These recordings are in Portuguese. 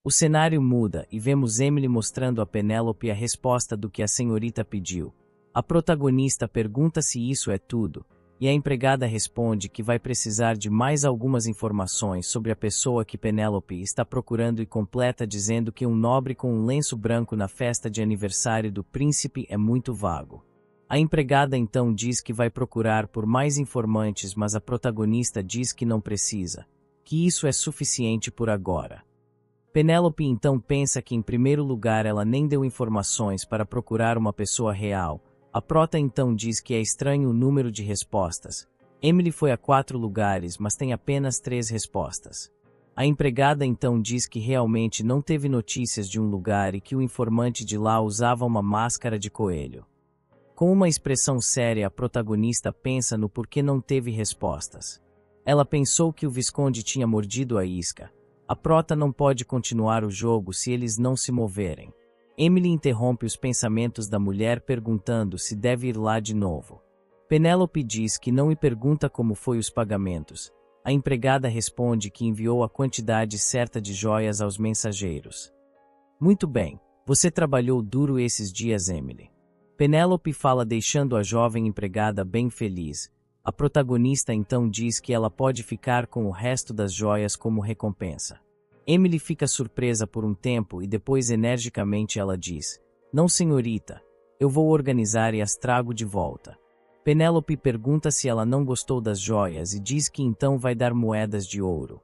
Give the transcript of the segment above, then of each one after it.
O cenário muda e vemos Emily mostrando a Penélope a resposta do que a senhorita pediu. A protagonista pergunta se isso é tudo, e a empregada responde que vai precisar de mais algumas informações sobre a pessoa que Penélope está procurando e completa dizendo que um nobre com um lenço branco na festa de aniversário do príncipe é muito vago. A empregada então diz que vai procurar por mais informantes, mas a protagonista diz que não precisa, que isso é suficiente por agora. Penélope então pensa que em primeiro lugar ela nem deu informações para procurar uma pessoa real. A prota então diz que é estranho o número de respostas. Emily foi a 4 lugares, mas tem apenas 3 respostas. A empregada então diz que realmente não teve notícias de um lugar e que o informante de lá usava uma máscara de coelho. Com uma expressão séria, a protagonista pensa no porquê não teve respostas. Ela pensou que o Visconde tinha mordido a isca. A prota não pode continuar o jogo se eles não se moverem. Emily interrompe os pensamentos da mulher perguntando se deve ir lá de novo. Penélope diz que não e pergunta como foi os pagamentos. A empregada responde que enviou a quantidade certa de joias aos mensageiros. Muito bem, você trabalhou duro esses dias, Emily. Penélope fala deixando a jovem empregada bem feliz. A protagonista então diz que ela pode ficar com o resto das joias como recompensa. Emily fica surpresa por um tempo e depois energicamente ela diz: "Não, senhorita, eu vou organizar e as trago de volta." Penélope pergunta se ela não gostou das joias e diz que então vai dar moedas de ouro.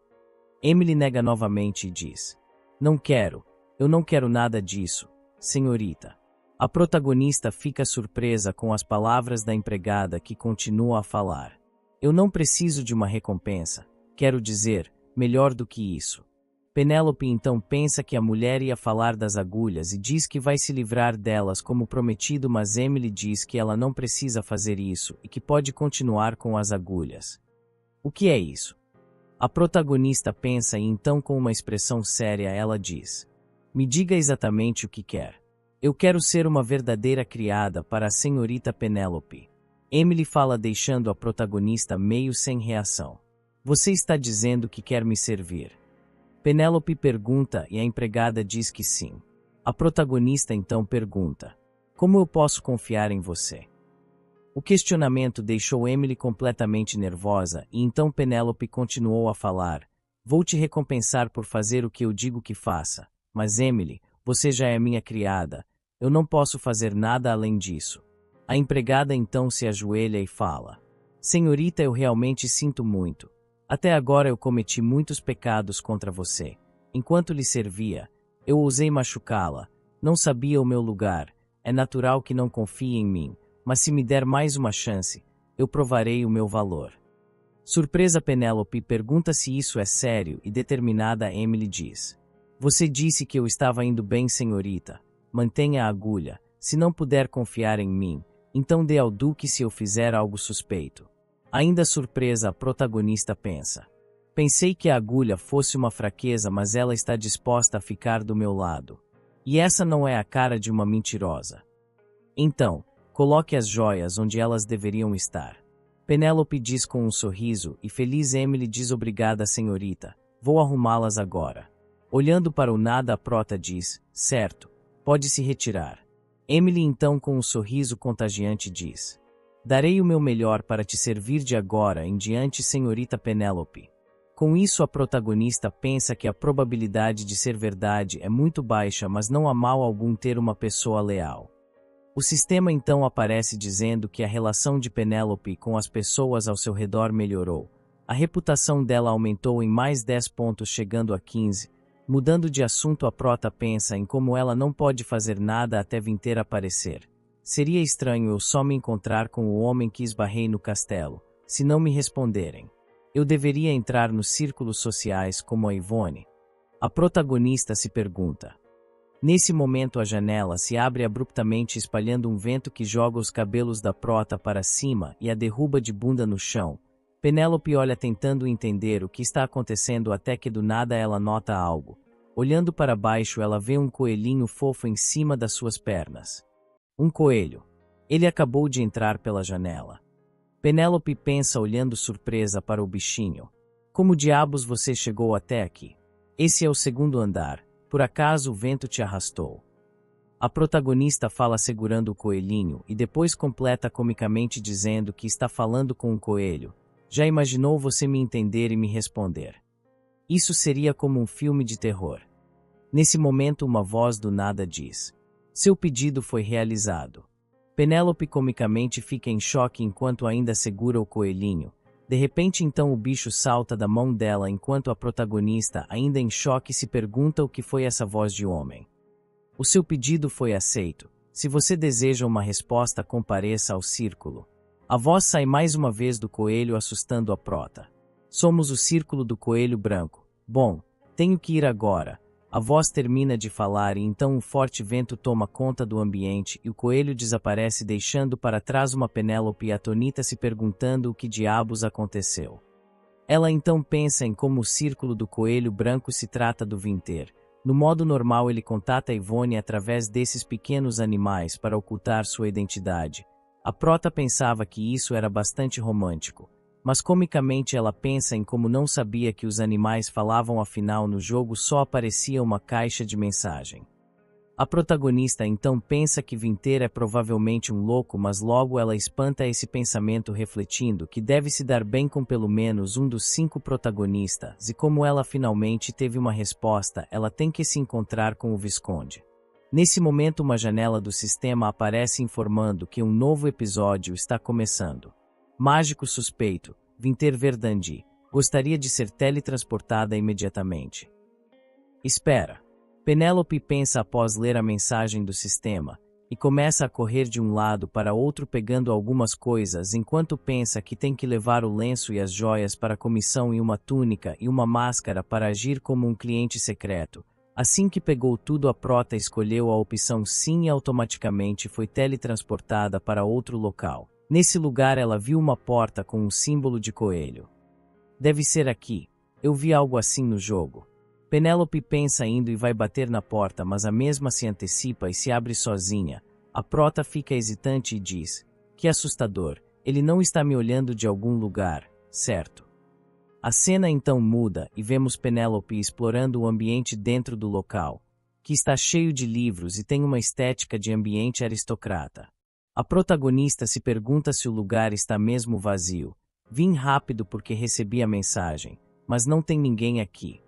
Emily nega novamente e diz: "Não quero, eu não quero nada disso, senhorita." A protagonista fica surpresa com as palavras da empregada que continua a falar. "Eu não preciso de uma recompensa, quero dizer, melhor do que isso." Penélope então pensa que a mulher ia falar das agulhas e diz que vai se livrar delas como prometido, mas Emily diz que ela não precisa fazer isso e que pode continuar com as agulhas. "O que é isso?" A protagonista pensa e então com uma expressão séria ela diz: "Me diga exatamente o que quer. Eu quero ser uma verdadeira criada para a senhorita Penélope." Emily fala deixando a protagonista meio sem reação. "Você está dizendo que quer me servir?" Penélope pergunta e a empregada diz que sim. A protagonista então pergunta: "Como eu posso confiar em você?" O questionamento deixou Emily completamente nervosa e então Penélope continuou a falar: "Vou te recompensar por fazer o que eu digo que faça. Mas Emily, você já é minha criada. Eu não posso fazer nada além disso." A empregada então se ajoelha e fala: "Senhorita, eu realmente sinto muito. Até agora eu cometi muitos pecados contra você. Enquanto lhe servia, eu ousei machucá-la. Não sabia o meu lugar. É natural que não confie em mim, mas se me der mais uma chance, eu provarei o meu valor." Surpresa, Penélope pergunta se isso é sério e determinada Emily diz: "Você disse que eu estava indo bem, senhorita. Mantenha a agulha. Se não puder confiar em mim, então dê ao duque se eu fizer algo suspeito." Ainda surpresa, a protagonista pensa: "Pensei que a agulha fosse uma fraqueza, mas ela está disposta a ficar do meu lado. E essa não é a cara de uma mentirosa. Então, coloque as joias onde elas deveriam estar." Penélope diz com um sorriso e feliz Emily diz: "Obrigada, senhorita. Vou arrumá-las agora." Olhando para o nada, a prota diz: "Certo, pode se retirar." Emily então com um sorriso contagiante diz: "Darei o meu melhor para te servir de agora em diante, senhorita Penélope." Com isso, a protagonista pensa que a probabilidade de ser verdade é muito baixa, mas não há mal algum ter uma pessoa leal. O sistema então aparece dizendo que a relação de Penélope com as pessoas ao seu redor melhorou. A reputação dela aumentou em mais 10 pontos, chegando a 15. Mudando de assunto, a prota pensa em como ela não pode fazer nada até Vinter aparecer. "Seria estranho eu só me encontrar com o homem que esbarrei no castelo, se não me responderem. Eu deveria entrar nos círculos sociais como a Yvonne." A protagonista se pergunta. Nesse momento, a janela se abre abruptamente, espalhando um vento que joga os cabelos da prota para cima e a derruba de bunda no chão. Penélope olha tentando entender o que está acontecendo até que do nada ela nota algo. Olhando para baixo, ela vê um coelhinho fofo em cima das suas pernas. Um coelho. Ele acabou de entrar pela janela. Penélope pensa olhando surpresa para o bichinho. "Como diabos você chegou até aqui?" "Esse é o segundo andar. Por acaso o vento te arrastou? A protagonista fala segurando o coelhinho e depois completa comicamente dizendo que está falando com um coelho. Já imaginou você me entender e me responder? Isso seria como um filme de terror. Nesse momento uma voz do nada diz: seu pedido foi realizado. Penélope comicamente fica em choque enquanto ainda segura o coelhinho. De repente então o bicho salta da mão dela enquanto a protagonista, ainda em choque, se pergunta o que foi essa voz de homem. O seu pedido foi aceito. Se você deseja uma resposta, compareça ao círculo. A voz sai mais uma vez do coelho, assustando a prota. Somos o círculo do coelho branco. Bom, tenho que ir agora. A voz termina de falar e então um forte vento toma conta do ambiente e o coelho desaparece, deixando para trás uma Penélope atônita se perguntando o que diabos aconteceu. Ela então pensa em como o círculo do coelho branco se trata do Vinter. No modo normal ele contata Yvonne através desses pequenos animais para ocultar sua identidade. A prota pensava que isso era bastante romântico. Mas comicamente ela pensa em como não sabia que os animais falavam, afinal no jogo só aparecia uma caixa de mensagem. A protagonista então pensa que Vinter é provavelmente um louco, mas logo ela espanta esse pensamento, refletindo que deve se dar bem com pelo menos um dos 5 protagonistas, e como ela finalmente teve uma resposta, ela tem que se encontrar com o Visconde. Nesse momento uma janela do sistema aparece informando que um novo episódio está começando. Mágico suspeito, Vinter Verdandi, gostaria de ser teletransportada imediatamente. Espera. Penélope pensa após ler a mensagem do sistema, e começa a correr de um lado para outro pegando algumas coisas enquanto pensa que tem que levar o lenço e as joias para a comissão e uma túnica e uma máscara para agir como um cliente secreto. Assim que pegou tudo, a prota escolheu a opção sim e automaticamente foi teletransportada para outro local. Nesse lugar ela viu uma porta com um símbolo de coelho. Deve ser aqui. Eu vi algo assim no jogo. Penélope pensa indo e vai bater na porta, mas a mesma se antecipa e se abre sozinha. A prota fica hesitante e diz: que assustador, ele não está me olhando de algum lugar, certo? A cena então muda e vemos Penélope explorando o ambiente dentro do local, que está cheio de livros e tem uma estética de ambiente aristocrata. A protagonista se pergunta se o lugar está mesmo vazio. Vim rápido porque recebi a mensagem, mas não tem ninguém aqui.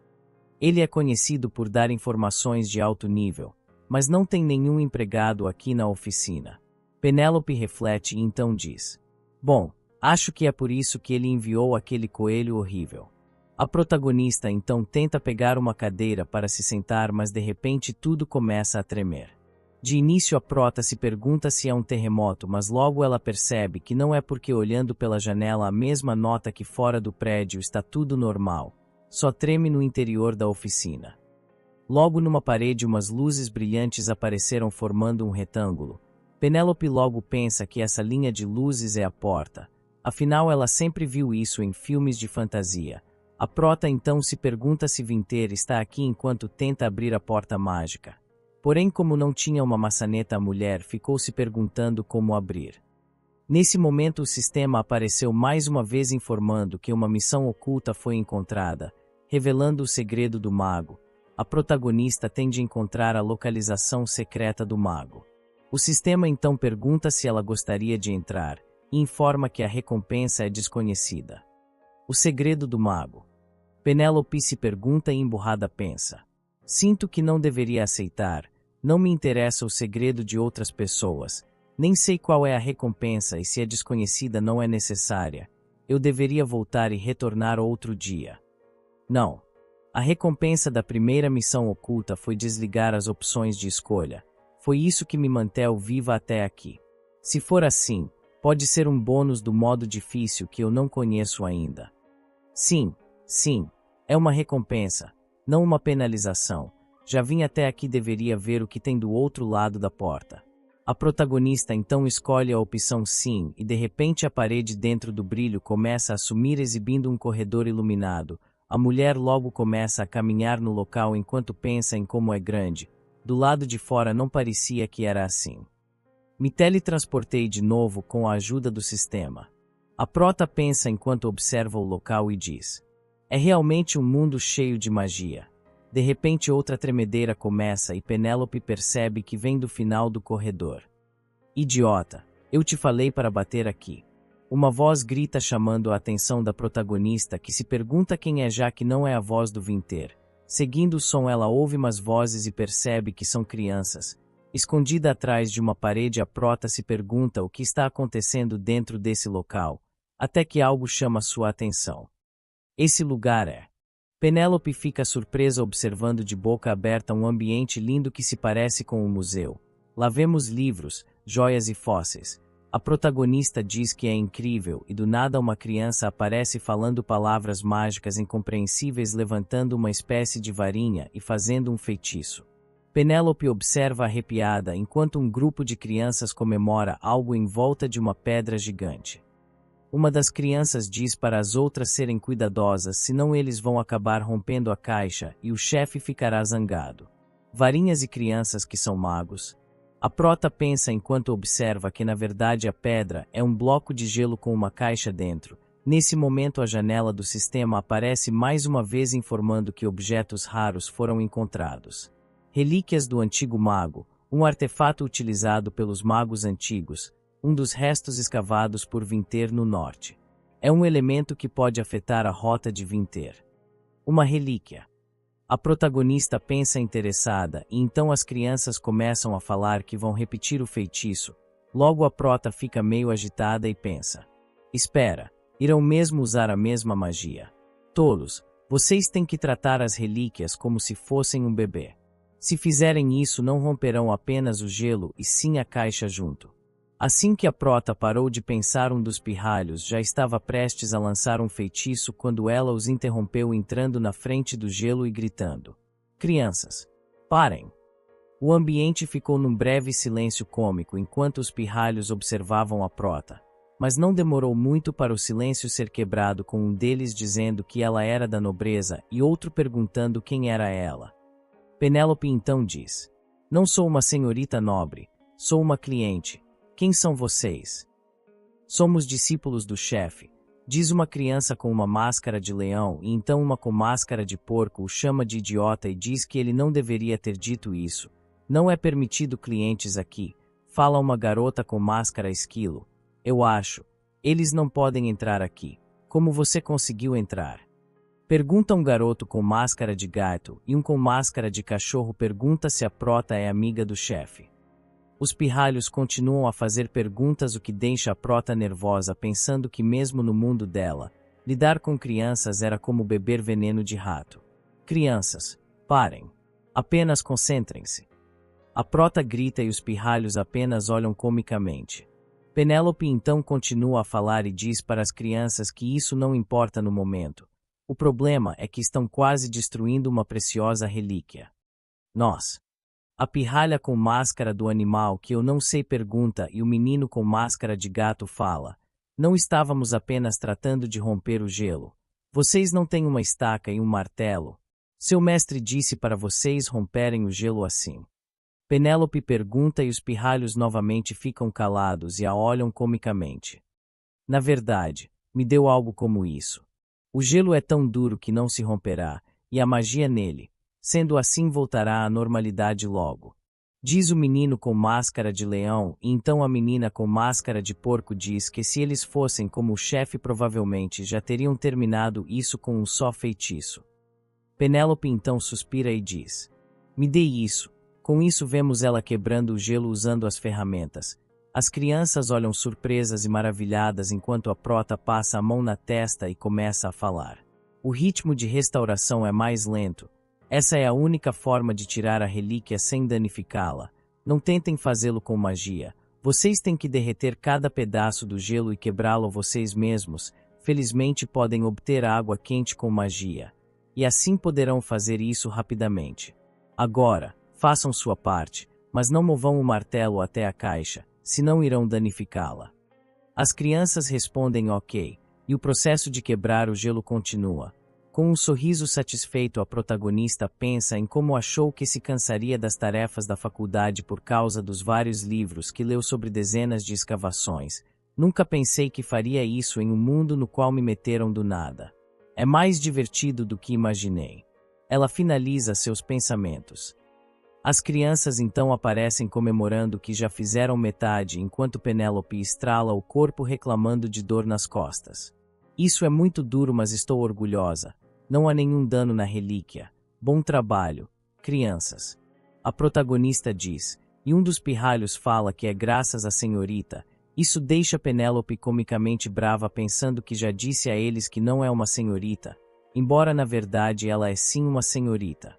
Ele é conhecido por dar informações de alto nível, mas não tem nenhum empregado aqui na oficina. Penélope reflete e então diz: bom, acho que é por isso que ele enviou aquele coelho horrível. A protagonista então tenta pegar uma cadeira para se sentar, mas de repente tudo começa a tremer. De início a prota se pergunta se é um terremoto, mas logo ela percebe que não é, porque olhando pela janela a mesma nota que fora do prédio está tudo normal, só treme no interior da oficina. Logo numa parede umas luzes brilhantes apareceram formando um retângulo. Penélope logo pensa que essa linha de luzes é a porta, afinal ela sempre viu isso em filmes de fantasia. A prota então se pergunta se Vinter está aqui enquanto tenta abrir a porta mágica. Porém, como não tinha uma maçaneta, a mulher ficou se perguntando como abrir. Nesse momento o sistema apareceu mais uma vez informando que uma missão oculta foi encontrada, revelando o segredo do mago. A protagonista tem de encontrar a localização secreta do mago. O sistema então pergunta se ela gostaria de entrar, e informa que a recompensa é desconhecida. O segredo do mago. Penélope se pergunta e emburrada pensa: sinto que não deveria aceitar, não me interessa o segredo de outras pessoas, nem sei qual é a recompensa e se é desconhecida não é necessária, eu deveria voltar e retornar outro dia. Não. A recompensa da primeira missão oculta foi desligar as opções de escolha, foi isso que me manteve viva até aqui. Se for assim, pode ser um bônus do modo difícil que eu não conheço ainda. Sim, é uma recompensa, não uma penalização. Já vim até aqui, deveria ver o que tem do outro lado da porta. A protagonista então escolhe a opção sim e de repente a parede dentro do brilho começa a sumir, exibindo um corredor iluminado. A mulher logo começa a caminhar no local enquanto pensa em como é grande. Do lado de fora não parecia que era assim. Me teletransportei de novo com a ajuda do sistema. A prota pensa enquanto observa o local e diz: é realmente um mundo cheio de magia. De repente outra tremedeira começa e Penélope percebe que vem do final do corredor. Idiota, eu te falei para bater aqui. Uma voz grita chamando a atenção da protagonista que se pergunta quem é já que não é a voz do Vinter. Seguindo o som ela ouve umas vozes e percebe que são crianças. Escondida atrás de uma parede a prota se pergunta o que está acontecendo dentro desse local, até que algo chama sua atenção. Esse lugar é... Penélope fica surpresa observando de boca aberta um ambiente lindo que se parece com um museu. Lá vemos livros, joias e fósseis. A protagonista diz que é incrível e do nada uma criança aparece falando palavras mágicas incompreensíveis levantando uma espécie de varinha e fazendo um feitiço. Penélope observa arrepiada enquanto um grupo de crianças comemora algo em volta de uma pedra gigante. Uma das crianças diz para as outras serem cuidadosas, senão eles vão acabar rompendo a caixa e o chefe ficará zangado. Varinhas e crianças que são magos. A prota pensa enquanto observa que na verdade a pedra é um bloco de gelo com uma caixa dentro. Nesse momento a janela do sistema aparece mais uma vez informando que objetos raros foram encontrados. Relíquias do antigo mago, um artefato utilizado pelos magos antigos, um dos restos escavados por Vinter no norte. É um elemento que pode afetar a rota de Vinter. Uma relíquia. A protagonista pensa interessada e então as crianças começam a falar que vão repetir o feitiço. Logo a prota fica meio agitada e pensa: espera, irão mesmo usar a mesma magia? Tolos, vocês têm que tratar as relíquias como se fossem um bebê. Se fizerem isso não romperão apenas o gelo e sim a caixa junto. Assim que a prota parou de pensar um dos pirralhos já estava prestes a lançar um feitiço quando ela os interrompeu entrando na frente do gelo e gritando: crianças, parem! O ambiente ficou num breve silêncio cômico enquanto os pirralhos observavam a prota, mas não demorou muito para o silêncio ser quebrado com um deles dizendo que ela era da nobreza e outro perguntando quem era ela. Penélope então diz: não sou uma senhorita nobre, sou uma cliente. Quem são vocês? Somos discípulos do chefe, diz uma criança com uma máscara de leão e então uma com máscara de porco o chama de idiota e diz que ele não deveria ter dito isso. Não é permitido clientes aqui, fala uma garota com máscara esquilo. Eu acho. Eles não podem entrar aqui. Como você conseguiu entrar? Pergunta um garoto com máscara de gato e um com máscara de cachorro pergunta se a prota é amiga do chefe. Os pirralhos continuam a fazer perguntas o que deixa a prota nervosa pensando que mesmo no mundo dela, lidar com crianças era como beber veneno de rato. Crianças, parem. Apenas concentrem-se. A prota grita e os pirralhos apenas olham comicamente. Penélope então continua a falar e diz para as crianças que isso não importa no momento. O problema é que estão quase destruindo uma preciosa relíquia. Nós. A pirralha com máscara do animal que eu não sei pergunta e o menino com máscara de gato fala: não estávamos apenas tratando de romper o gelo. Vocês não têm uma estaca e um martelo. Seu mestre disse para vocês romperem o gelo assim. Penélope pergunta e os pirralhos novamente ficam calados e a olham comicamente. Na verdade, me deu algo como isso. O gelo é tão duro que não se romperá, e a magia nele, sendo assim voltará à normalidade logo. Diz o menino com máscara de leão e então a menina com máscara de porco diz que se eles fossem como o chefe provavelmente já teriam terminado isso com um só feitiço. Penélope então suspira e diz: me dê isso. Com isso vemos ela quebrando o gelo usando as ferramentas. As crianças olham surpresas e maravilhadas enquanto a prota passa a mão na testa e começa a falar. O ritmo de restauração é mais lento. Essa é a única forma de tirar a relíquia sem danificá-la. Não tentem fazê-lo com magia. Vocês têm que derreter cada pedaço do gelo e quebrá-lo vocês mesmos. Felizmente podem obter água quente com magia. E assim poderão fazer isso rapidamente. Agora, façam sua parte, mas não movam o martelo até a caixa, senão irão danificá-la. As crianças respondem ok, e o processo de quebrar o gelo continua. Com um sorriso satisfeito a protagonista pensa em como achou que se cansaria das tarefas da faculdade por causa dos vários livros que leu sobre dezenas de escavações. Nunca pensei que faria isso em um mundo no qual me meteram do nada. É mais divertido do que imaginei. Ela finaliza seus pensamentos. As crianças então aparecem comemorando que já fizeram metade enquanto Penélope estrala o corpo reclamando de dor nas costas. Isso é muito duro, mas estou orgulhosa. Não há nenhum dano na relíquia. Bom trabalho, crianças. A protagonista diz, e um dos pirralhos fala que é graças à senhorita. Isso deixa Penélope comicamente brava, pensando que já disse a eles que não é uma senhorita, embora na verdade ela é sim uma senhorita.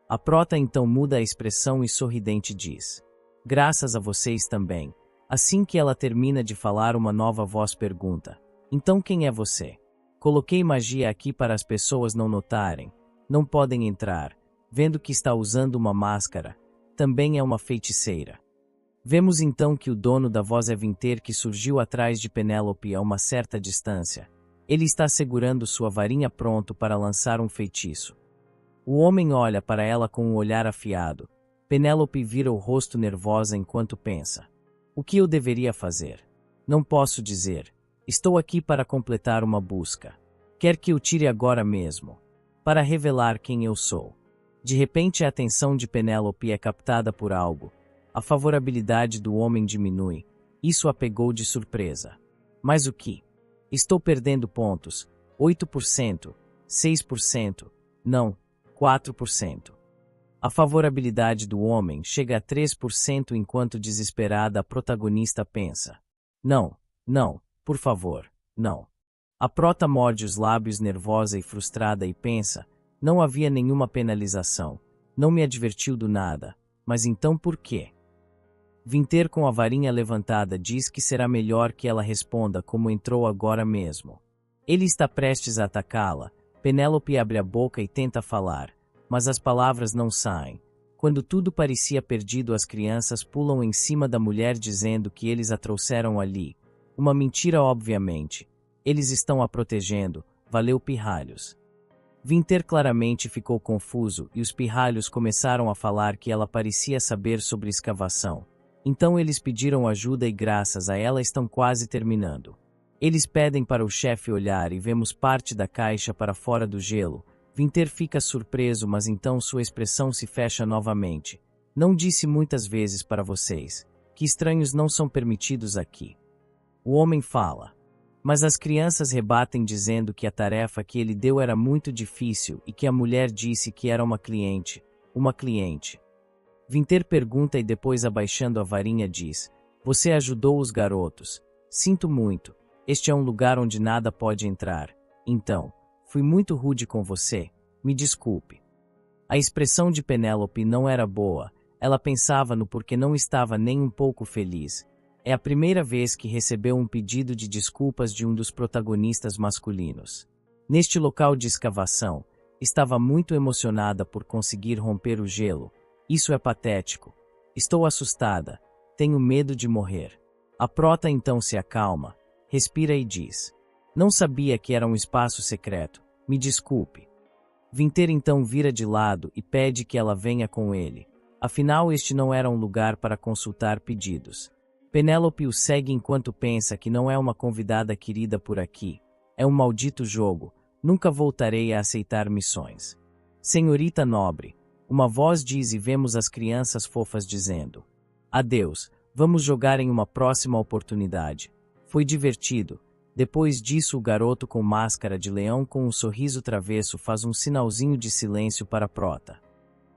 A prota então muda a expressão e sorridente diz, graças a vocês também. Assim que ela termina de falar, uma nova voz pergunta, então quem é você? Coloquei magia aqui para as pessoas não notarem. Não podem entrar, vendo que está usando uma máscara. Também é uma feiticeira. Vemos então que o dono da voz é Vinter, que surgiu atrás de Penélope a uma certa distância. Ele está segurando sua varinha pronto para lançar um feitiço. O homem olha para ela com um olhar afiado. Penélope vira o rosto nervosa enquanto pensa. O que eu deveria fazer? Não posso dizer. Estou aqui para completar uma busca. Quer que eu tire agora mesmo? Para revelar quem eu sou. De repente a atenção de Penélope é captada por algo. A favorabilidade do homem diminui. Isso a pegou de surpresa. Mas o que? Estou perdendo pontos. 8%, 6%, não, 4%. A favorabilidade do homem chega a 3% enquanto desesperada a protagonista pensa. Não, não, por favor, não. A prota morde os lábios nervosa e frustrada e pensa, não havia nenhuma penalização. Não me advertiu do nada. Mas então por quê? Vinter com a varinha levantada diz que será melhor que ela responda como entrou agora mesmo. Ele está prestes a atacá-la. Penélope abre a boca e tenta falar, mas as palavras não saem. Quando tudo parecia perdido, as crianças pulam em cima da mulher dizendo que eles a trouxeram ali. Uma mentira, obviamente. Eles estão a protegendo. Valeu, pirralhos. Vinter claramente ficou confuso e os pirralhos começaram a falar que ela parecia saber sobre escavação. Então eles pediram ajuda e graças a ela estão quase terminando. Eles pedem para o chefe olhar e vemos parte da caixa para fora do gelo. Vinter fica surpreso, mas então sua expressão se fecha novamente. Não disse muitas vezes para vocês que estranhos não são permitidos aqui. O homem fala. Mas as crianças rebatem dizendo que a tarefa que ele deu era muito difícil e que a mulher disse que era uma cliente. Uma cliente. Vinter pergunta e depois abaixando a varinha diz, você ajudou os garotos. Sinto muito. Este é um lugar onde nada pode entrar. Então, fui muito rude com você. Me desculpe. A expressão de Penélope não era boa. Ela pensava no porquê não estava nem um pouco feliz. É a primeira vez que recebeu um pedido de desculpas de um dos protagonistas masculinos. Neste local de escavação, estava muito emocionada por conseguir romper o gelo. Isso é patético. Estou assustada. Tenho medo de morrer. A prota então se acalma, respira e diz. Não sabia que era um espaço secreto. Me desculpe. Vinter então vira de lado e pede que ela venha com ele. Afinal, este não era um lugar para consultar pedidos. Penélope o segue enquanto pensa que não é uma convidada querida por aqui. É um maldito jogo. Nunca voltarei a aceitar missões. Senhorita nobre. Uma voz diz e vemos as crianças fofas dizendo. Adeus, vamos jogar em uma próxima oportunidade. Foi divertido. Depois disso o garoto com máscara de leão com um sorriso travesso faz um sinalzinho de silêncio para a prota.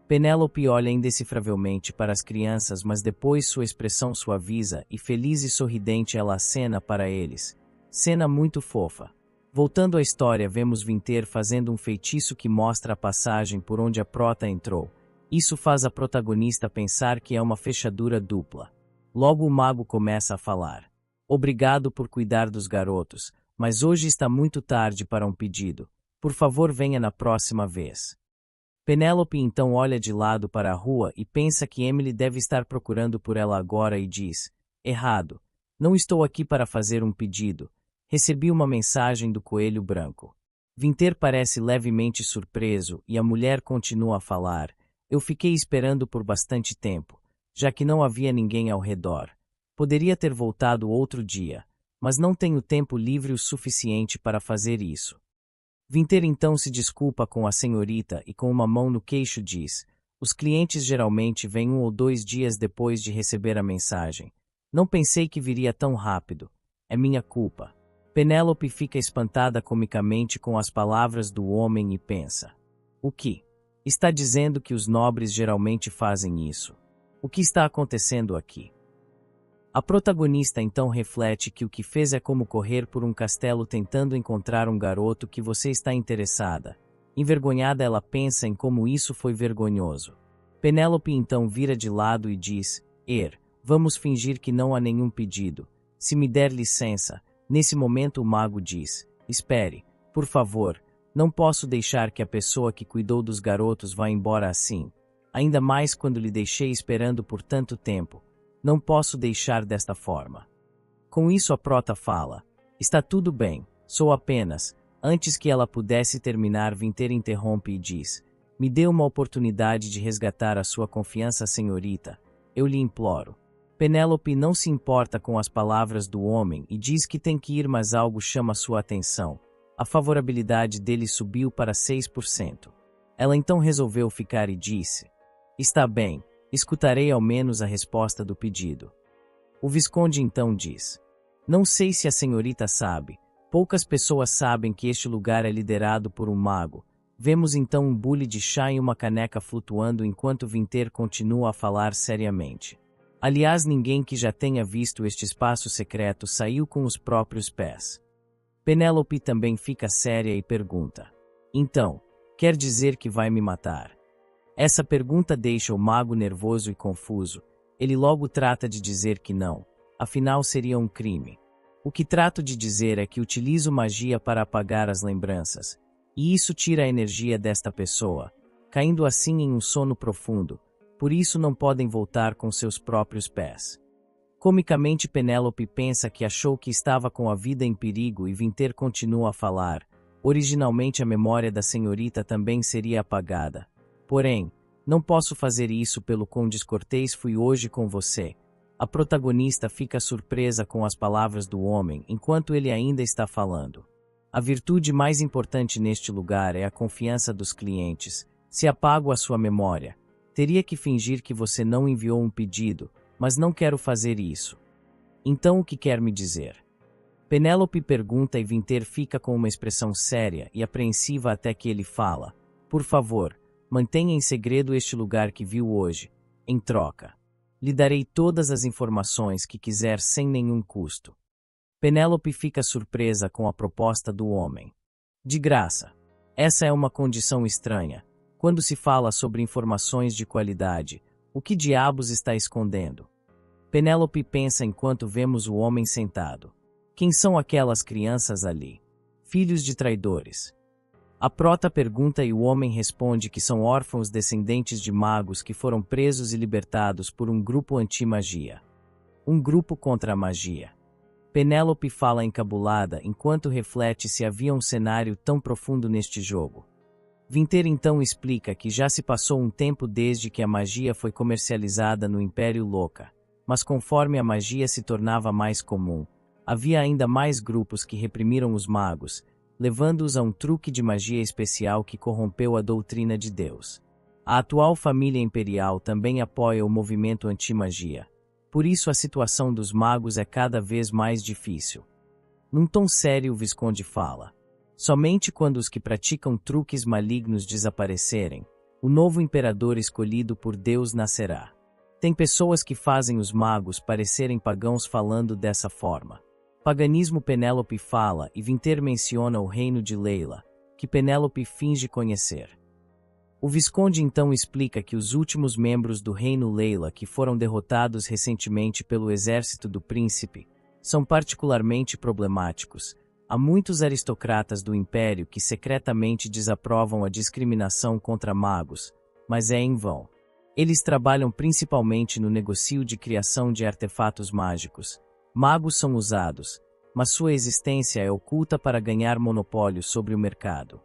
Penélope olha indecifravelmente para as crianças, mas depois sua expressão suaviza e feliz e sorridente ela acena para eles. Cena muito fofa. Voltando à história, vemos Vinter fazendo um feitiço que mostra a passagem por onde a prota entrou. Isso faz a protagonista pensar que é uma fechadura dupla. Logo o mago começa a falar. Obrigado por cuidar dos garotos, mas hoje está muito tarde para um pedido. Por favor, venha na próxima vez. Penélope então olha de lado para a rua e pensa que Emily deve estar procurando por ela agora e diz, errado. Não estou aqui para fazer um pedido. Recebi uma mensagem do coelho branco. Vinter parece levemente surpreso e a mulher continua a falar. Eu fiquei esperando por bastante tempo, já que não havia ninguém ao redor. Poderia ter voltado outro dia, mas não tenho tempo livre o suficiente para fazer isso. Vinter então se desculpa com a senhorita e com uma mão no queixo diz: os clientes geralmente vêm 1 ou 2 dias depois de receber a mensagem. Não pensei que viria tão rápido. É minha culpa. Penélope fica espantada comicamente com as palavras do homem e pensa: o que? Está dizendo que os nobres geralmente fazem isso. O que está acontecendo aqui? A protagonista então reflete que o que fez é como correr por um castelo tentando encontrar um garoto que você está interessada. Envergonhada, ela pensa em como isso foi vergonhoso. Penélope então vira de lado e diz: vamos fingir que não há nenhum pedido. Se me der licença. Nesse momento o mago diz: espere, por favor, não posso deixar que a pessoa que cuidou dos garotos vá embora assim. Ainda mais quando lhe deixei esperando por tanto tempo. Não posso deixar desta forma. Com isso a prota fala: está tudo bem, sou apenas... Antes que ela pudesse terminar, Vinter interrompe e diz: me dê uma oportunidade de resgatar a sua confiança, senhorita. Eu lhe imploro. Penélope não se importa com as palavras do homem e diz que tem que ir, mas algo chama sua atenção. A favorabilidade dele subiu para 6%. Ela então resolveu ficar e disse: está bem, escutarei ao menos a resposta do pedido. O Visconde então diz: não sei se a senhorita sabe. Poucas pessoas sabem que este lugar é liderado por um mago. Vemos então um bule de chá e uma caneca flutuando enquanto Vinter continua a falar seriamente. Aliás, ninguém que já tenha visto este espaço secreto saiu com os próprios pés. Penélope também fica séria e pergunta: então, quer dizer que vai me matar? Essa pergunta deixa o mago nervoso e confuso. Ele logo trata de dizer que não, afinal seria um crime. O que trato de dizer é que utilizo magia para apagar as lembranças, e isso tira a energia desta pessoa, caindo assim em um sono profundo, por isso não podem voltar com seus próprios pés. Comicamente, Penélope pensa que achou que estava com a vida em perigo e Vinter continua a falar: originalmente a memória da senhorita também seria apagada. Porém, não posso fazer isso pelo quão descortês fui hoje com você. A protagonista fica surpresa com as palavras do homem enquanto ele ainda está falando. A virtude mais importante neste lugar é a confiança dos clientes. Se apago a sua memória, teria que fingir que você não enviou um pedido, mas não quero fazer isso. Então o que quer me dizer? Penélope pergunta e Vinter fica com uma expressão séria e apreensiva até que ele fala: por favor, mantenha em segredo este lugar que viu hoje. Em troca, lhe darei todas as informações que quiser sem nenhum custo. Penélope fica surpresa com a proposta do homem. De graça. Essa é uma condição estranha. Quando se fala sobre informações de qualidade, o que diabos está escondendo? Penélope pensa enquanto vemos o homem sentado. Quem são aquelas crianças ali? Filhos de traidores. A prota pergunta e o homem responde que são órfãos descendentes de magos que foram presos e libertados por um grupo anti-magia. Um grupo contra a magia. Penélope fala encabulada enquanto reflete se havia um cenário tão profundo neste jogo. Vinter então explica que já se passou um tempo desde que a magia foi comercializada no Império Loca, mas conforme a magia se tornava mais comum, havia ainda mais grupos que reprimiram os magos, levando-os a um truque de magia especial que corrompeu a doutrina de Deus. A atual família imperial também apoia o movimento anti-magia. Por isso a situação dos magos é cada vez mais difícil. Num tom sério, o Visconde fala: somente quando os que praticam truques malignos desaparecerem, o novo imperador escolhido por Deus nascerá. Tem pessoas que fazem os magos parecerem pagãos falando dessa forma. Paganismo. Penélope fala e Vinter menciona o reino de Leila, que Penélope finge conhecer. O Visconde então explica que os últimos membros do reino Leila que foram derrotados recentemente pelo exército do príncipe são particularmente problemáticos. Há muitos aristocratas do império que secretamente desaprovam a discriminação contra magos, mas é em vão. Eles trabalham principalmente no negócio de criação de artefatos mágicos. Magos são usados, mas sua existência é oculta para ganhar monopólio sobre o mercado.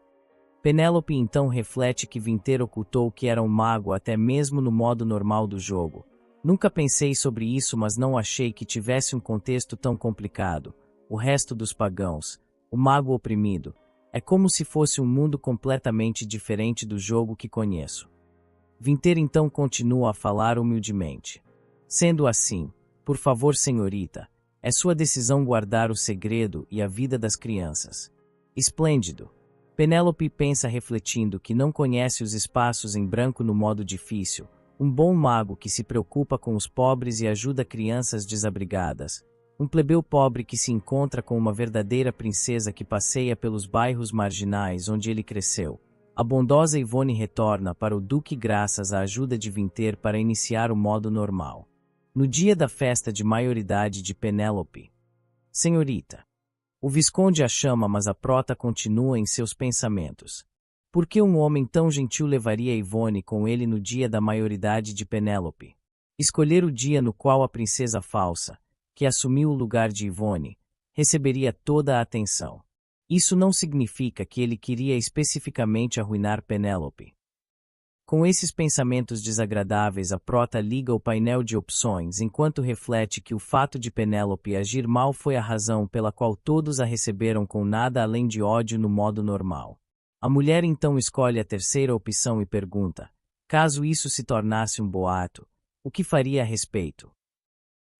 Penélope então reflete que Vinter ocultou que era um mago até mesmo no modo normal do jogo. Nunca pensei sobre isso, mas não achei que tivesse um contexto tão complicado. O resto dos pagãos, o mago oprimido, É como se fosse um mundo completamente diferente do jogo que conheço. Vinter então continua a falar humildemente. Sendo assim, por favor, senhorita, é sua decisão guardar o segredo e a vida das crianças. Esplêndido. Penélope pensa refletindo que não conhece os espaços em branco no modo difícil, um bom mago que se preocupa com os pobres e ajuda crianças desabrigadas, um plebeu pobre que se encontra com uma verdadeira princesa que passeia pelos bairros marginais onde ele cresceu. A bondosa Ivone retorna para o duque graças à ajuda de Vinter para iniciar o modo normal. No dia da festa de maioridade de Penélope. Senhorita. O Visconde a chama, mas a prota continua em seus pensamentos. Por que um homem tão gentil levaria Ivone com ele no dia da maioridade de Penélope? Escolher o dia no qual a princesa falsa, que assumiu o lugar de Ivone, receberia toda a atenção. Isso não significa que ele queria especificamente arruinar Penélope. Com esses pensamentos desagradáveis, a prota liga o painel de opções enquanto reflete que o fato de Penélope agir mal foi a razão pela qual todos a receberam com nada além de ódio no modo normal. A mulher então escolhe a terceira opção e pergunta: caso isso se tornasse um boato, o que faria a respeito?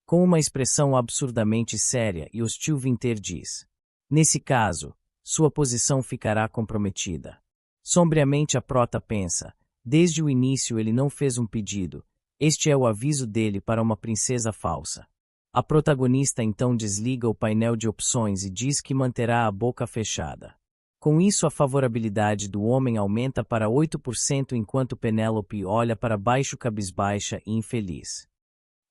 Com uma expressão absurdamente séria e hostil, Vinter diz: nesse caso, sua posição ficará comprometida. Sombriamente a prota pensa: desde o início ele não fez um pedido, este é o aviso dele para uma princesa falsa. A protagonista então desliga o painel de opções e diz que manterá a boca fechada. Com isso a favorabilidade do homem aumenta para 8% enquanto Penélope olha para baixo cabisbaixa e infeliz.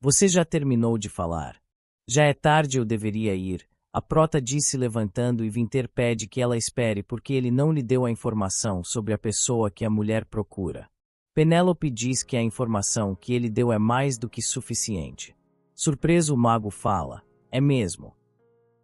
Você já terminou de falar? Já é tarde, eu deveria ir, a prota disse levantando e Vinter pede que ela espere porque ele não lhe deu a informação sobre a pessoa que a mulher procura. Penélope diz que a informação que ele deu é mais do que suficiente. Surpreso, o mago fala: é mesmo?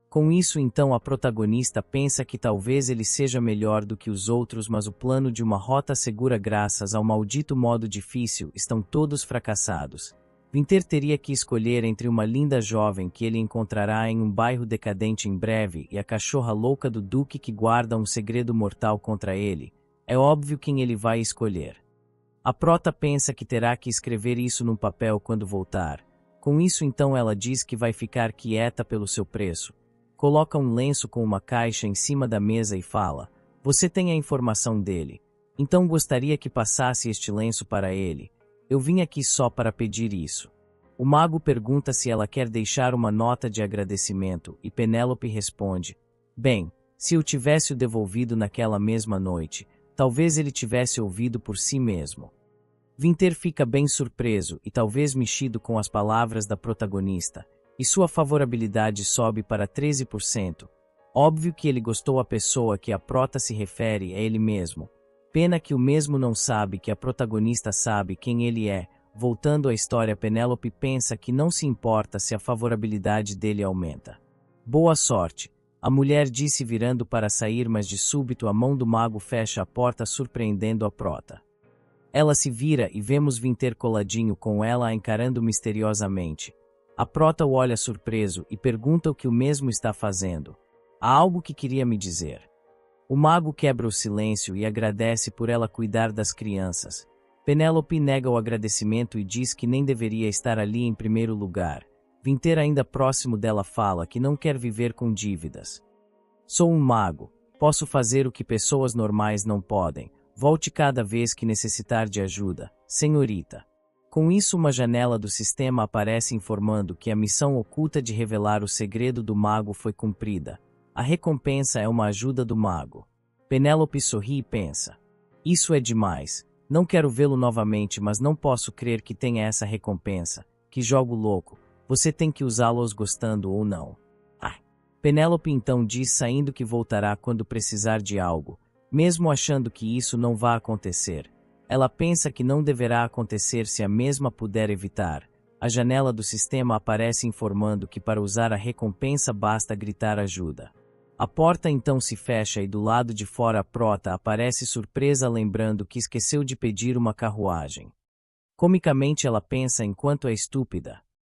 Com isso então a protagonista pensa que talvez ele seja melhor do que os outros, mas o plano de uma rota segura graças ao maldito modo difícil estão todos fracassados. Vinter teria que escolher entre uma linda jovem que ele encontrará em um bairro decadente em breve e a cachorra louca do duque que guarda um segredo mortal contra ele. É óbvio quem ele vai escolher. A prota pensa que terá que escrever isso num papel quando voltar. Com isso então ela diz que vai ficar quieta pelo seu preço. Coloca um lenço com uma caixa em cima da mesa e fala: você tem a informação dele. Então gostaria que passasse este lenço para ele. Eu vim aqui só para pedir isso. O mago pergunta se ela quer deixar uma nota de agradecimento e Penélope responde: bem, se eu tivesse o devolvido naquela mesma noite, talvez ele tivesse ouvido por si mesmo. Vinter fica bem surpreso e talvez mexido com as palavras da protagonista, e sua favorabilidade sobe para 13%. Óbvio que ele gostou. A pessoa que a prota se refere é ele mesmo. Pena que o mesmo não sabe que a protagonista sabe quem ele é. Voltando à história, Penélope pensa que não se importa se a favorabilidade dele aumenta. Boa sorte, a mulher disse virando para sair, mas de súbito a mão do mago fecha a porta, surpreendendo a prota. Ela se vira e vemos Vinter coladinho com ela a encarando misteriosamente. A prota o olha surpreso e pergunta o que o mesmo está fazendo. Há algo que queria me dizer. O mago quebra o silêncio e agradece por ela cuidar das crianças. Penélope nega o agradecimento e diz que nem deveria estar ali em primeiro lugar. Vinter, ainda próximo dela, fala que não quer viver com dívidas. Sou um mago. Posso fazer o que pessoas normais não podem. Volte cada vez que necessitar de ajuda, senhorita. Com isso, uma janela do sistema aparece informando que a missão oculta de revelar o segredo do mago foi cumprida. A recompensa é uma ajuda do mago. Penélope sorri e pensa: isso é demais. Não quero vê-lo novamente, mas não posso crer que tenha essa recompensa. Que jogo louco. Você tem que usá-los gostando ou não. Ah. Penélope então diz saindo que voltará quando precisar de algo, mesmo achando que isso não vai acontecer. Ela pensa que não deverá acontecer se a mesma puder evitar. A janela do sistema aparece informando que para usar a recompensa basta gritar ajuda. A porta então se fecha e do lado de fora a prota aparece surpresa, lembrando que esqueceu de pedir uma carruagem. Comicamente ela pensa enquanto é estúpida.